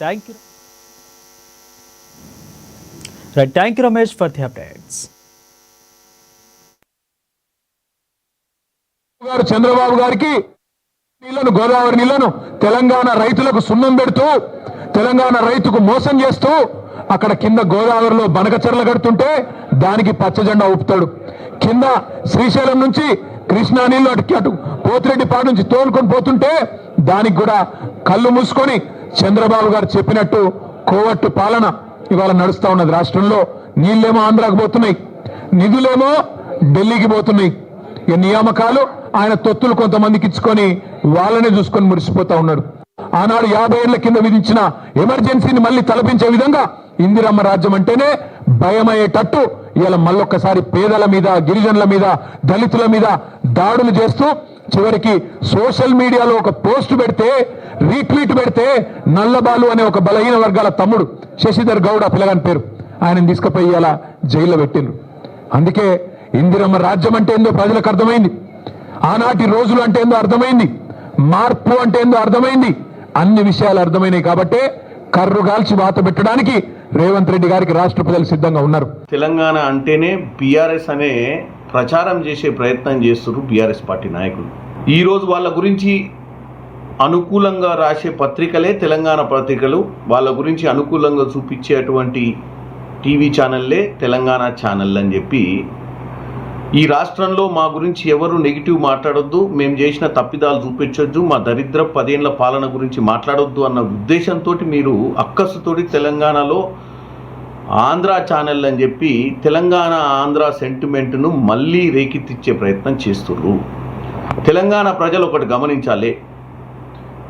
Thank you Ramesh for the updates. Chandrababu గారికి నీళ్లను, గోదావరి నీళ్లను తెలంగాణ రైతులకు సున్నం పెడుతూ, తెలంగాణ రైతుకు మోసం చేస్తూ అక్కడ కింద గోదావరిలో బనకచెర్ల కడుతుంటే దానికి పచ్చజెండా ఊపుతాడు. కింద శ్రీశైలం నుంచి కృష్ణా నీళ్లు అటు పోతిరెడ్డిపాడు నుంచి తోలుకొని పోతుంటే దానికి కూడా కళ్ళు మూసుకొని చంద్రబాబు గారు చెప్పినట్టు కోవట్టు పాలన ఇవాళ నడుస్తా ఉన్నది రాష్ట్రంలో. నీళ్ళేమో ఆంధ్రాకు పోతున్నాయి, నిధులేమో ఢిల్లీకి పోతున్నాయి. ఈ నియామకాలు ఆయన తొత్తులు కొంతమందికి ఇచ్చుకొని వాళ్ళనే చూసుకొని మురిసిపోతా ఉన్నాడు. ఆనాడు 50 ఏళ్ల కింద విధించిన ఎమర్జెన్సీని మళ్ళీ తలపించే విధంగా ఇందిరమ్మ రాజ్యం అంటేనే భయమయ్యేటట్టు ఇలా మళ్ళొక్కసారి పేదల మీద, గిరిజనుల మీద, దళితుల మీద దాడులు చేస్తూ చివరికి సోషల్ మీడియాలో ఒక పోస్ట్ పెడితే, రీట్వీట్ పెడితే నల్లబాలు అనే ఒక బలహీన వర్గాల తమ్ముడు శశిధర్ గౌడ్ ఆ పిల్లగాని పేరు, ఆయన తీసుకుపోయి ఇలా జైల్లో పెట్టిండ్రు. అందుకే ఇందిరమ్మ రాజ్యం అంటే ఏందో ప్రజలకు అర్థమైంది, ఆనాటి రోజులు అంటే ఏందో అర్థమైంది, మార్పు అంటే ఏందో అర్థమైంది, అన్ని విషయాలు అర్థమైనాయి. కాబట్టే కర్రుగాల్చి వాత పెట్టడానికి రేవంత్ రెడ్డి గారికి రాష్ట్ర ప్రజలు సిద్ధంగా ఉన్నారు. తెలంగాణ అంటేనే బీఆర్ఎస్ అనే ప్రచారం చేసే ప్రయత్నం చేస్తున్నారు బీఆర్ఎస్ పార్టీ నాయకులు. ఈరోజు వాళ్ళ గురించి అనుకూలంగా రాసే పత్రికలే తెలంగాణ పత్రికలు, వాళ్ళ గురించి అనుకూలంగా చూపించేటువంటి టీవీ ఛానళ్ళే తెలంగాణ ఛానల్ అని చెప్పి, ఈ రాష్ట్రంలో మా గురించి ఎవరు నెగిటివ్ మాట్లాడొద్దు, మేము చేసిన తప్పిదాలు చూపించొద్దు, మా దరిద్ర 10 ఏళ్ల పాలన గురించి మాట్లాడొద్దు అన్న ఉద్దేశంతో మీరు అక్కసుతోటి తెలంగాణలో ఆంధ్ర ఛానల్ అని చెప్పి తెలంగాణ ఆంధ్ర సెంటిమెంట్ను మళ్ళీ రేకెత్తిచ్చే ప్రయత్నం చేస్తుర్రు. తెలంగాణ ప్రజలు ఒకటి గమనించాలి,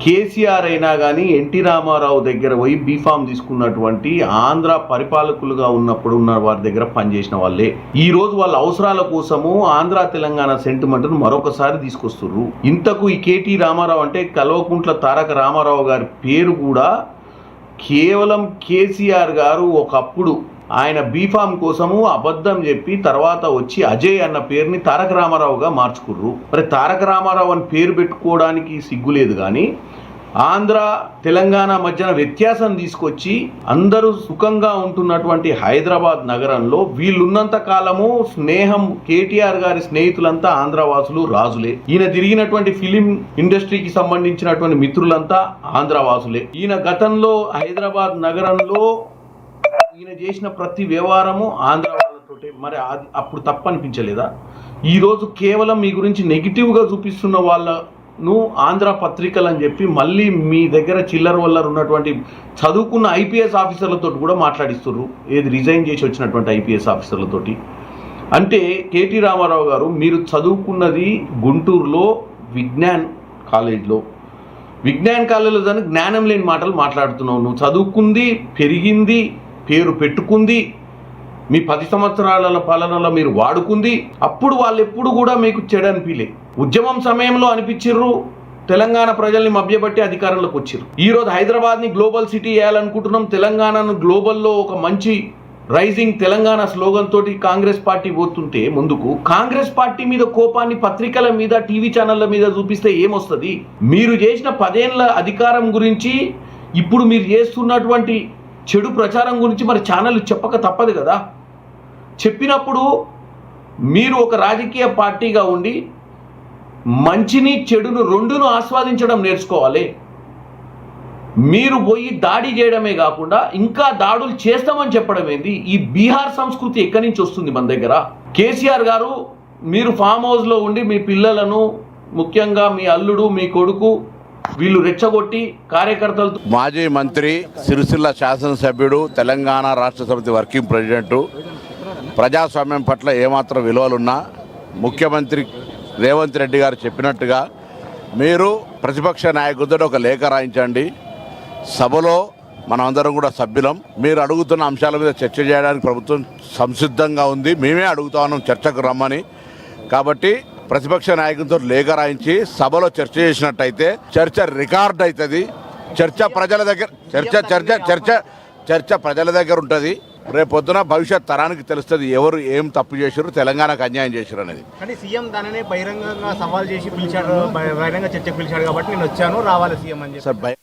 కేసీఆర్ అయినా కానీ ఎన్టీ రామారావు దగ్గర పోయి బీఫామ్ తీసుకున్నటువంటి ఆంధ్ర పరిపాలకులుగా ఉన్నప్పుడు ఉన్న వారి దగ్గర పనిచేసిన వాళ్ళే ఈ రోజు వాళ్ళ అవసరాల కోసము ఆంధ్ర తెలంగాణ సెంటిమెంట్ను మరొకసారి తీసుకొస్తుర్రు. ఇంతకు ఈ కేటీ రామారావు అంటే కల్వకుంట్ల తారక రామారావు గారి పేరు కూడా కేవలం కేసీఆర్ గారు ఒకప్పుడు ఆయన బీఫామ్ కోసము అబద్ధం చెప్పి తర్వాత వచ్చి అజయ్ అన్న పేరుని తారక రామారావుగా మార్చుకుర్రు. మరి తారక రామారావు అని పేరు పెట్టుకోవడానికి సిగ్గులేదు, కానీ ఆంధ్ర తెలంగాణ మధ్యన వ్యత్యాసం తీసుకొచ్చి అందరూ సుఖంగా ఉంటున్నటువంటి హైదరాబాద్ నగరంలో వీళ్ళున్నంత కాలము స్నేహం, కేటీఆర్ గారి స్నేహితులంతా ఆంధ్రవాసులు రాజులే. ఈయన తిరిగినటువంటి ఫిలిం ఇండస్ట్రీకి సంబంధించినటువంటి మిత్రులంతా ఆంధ్రవాసులే. ఈయన గతంలో హైదరాబాద్ నగరంలో ఈయన చేసిన ప్రతి వ్యవహారము ఆంధ్ర వాళ్ళతోటే. మరి అప్పుడు తప్పనిపించలేదా? ఈరోజు కేవలం మీ గురించి నెగిటివ్గా చూపిస్తున్న వాళ్ళను ఆంధ్ర పత్రికలు అని చెప్పి మళ్ళీ మీ దగ్గర చిల్లర వల్ల ఉన్నటువంటి చదువుకున్న ఐపీఎస్ ఆఫీసర్లతో కూడా మాట్లాడిస్తున్నారు. ఏది రిజైన్ చేసి వచ్చినటువంటి ఐపీఎస్ ఆఫీసర్లతోటి. అంటే కేటీ రామారావు గారు, మీరు చదువుకున్నది గుంటూరులో విజ్ఞాన్ కాలేజ్లో దానికి జ్ఞానం లేని మాటలు మాట్లాడుతున్నావు. నువ్వు చదువుకుంది, పెరిగింది, పేరు పెట్టుకుంది, మీ 10 సంవత్సరాల పాలనలో మీరు వాడుకుంది. అప్పుడు వాళ్ళు ఎప్పుడు కూడా మీకు చెడు అనిపించలే. ఉద్యమం సమయంలో అనిపించిర్రు, తెలంగాణ ప్రజల్ని మభ్యపెట్టి అధికారంలోకి వచ్చిర్రు. ఈరోజు హైదరాబాద్ని గ్లోబల్ సిటీ వేయాలనుకుంటున్నాం, తెలంగాణను గ్లోబల్లో ఒక మంచి రైజింగ్ తెలంగాణ స్లోగన్ తోటి కాంగ్రెస్ పార్టీ పోతుంటే ముందుకు, కాంగ్రెస్ పార్టీ మీద కోపాన్ని పత్రికల మీద, టీవీ ఛానళ్ల మీద చూపిస్తే ఏమొస్తుంది? మీరు చేసిన 10 ఏళ్ల అధికారం గురించి, ఇప్పుడు మీరు చేస్తున్నటువంటి చెడు ప్రచారం గురించి మరి ఛానళ్ళు చెప్పక తప్పదు కదా. చెప్పినప్పుడు మీరు ఒక రాజకీయ పార్టీగా ఉండి మంచిని చెడును రెండును ఆస్వాదించడం నేర్చుకోవాలి. మీరు పోయి దాడి చేయడమే కాకుండా ఇంకా దాడులు చేస్తామని చెప్పడం ఏంది? ఈ బీహార్ సంస్కృతి ఎక్కడి నుంచి వస్తుంది మన దగ్గర? కేసీఆర్ గారు, మీరు ఫామ్ హౌస్లో ఉండి మీ పిల్లలను, ముఖ్యంగా మీ అల్లుడు, మీ కొడుకు, వీళ్ళు రెచ్చగొట్టి కార్యకర్తలతో. మాజీ మంత్రి, సిరిసిల్ల శాసనసభ్యుడు, తెలంగాణ రాష్ట్ర సమితి వర్కింగ్ ప్రెసిడెంటు, ప్రజాస్వామ్యం పట్ల ఏమాత్రం విలువలున్నా ముఖ్యమంత్రి రేవంత్ రెడ్డి గారు చెప్పినట్టుగా మీరు ప్రతిపక్ష నాయకుడితో ఒక లేఖ రాయించండి. సభలో మనమందరం కూడా సభ్యులం. మీరు అడుగుతున్న అంశాల మీద చర్చ చేయడానికి ప్రభుత్వం సంసిద్ధంగా ఉంది. మేమే అడుగుతా ఉన్నాం చర్చకు రమ్మని. కాబట్టి ప్రతిపక్ష నాయకులతో లేఖ రాయించి సభలో చర్చ చేసినట్టయితే చర్చ రికార్డ్ అవుతుంది. చర్చ ప్రజల దగ్గర ఉంటుంది. రేపు పొద్దున భవిష్యత్ తరానికి తెలుస్తుంది ఎవరు ఏం తప్పు చేశారు, తెలంగాణకు అన్యాయం చేశారు అనేది. కానీ సీఎం దానినే బహిరంగంగా సవాల్ చేసి పిలిచాడు, బహిరంగ చర్చకు పిలిచాడు కాబట్టి నేను వచ్చాను, రావాలి సీఎం అని చెప్పి.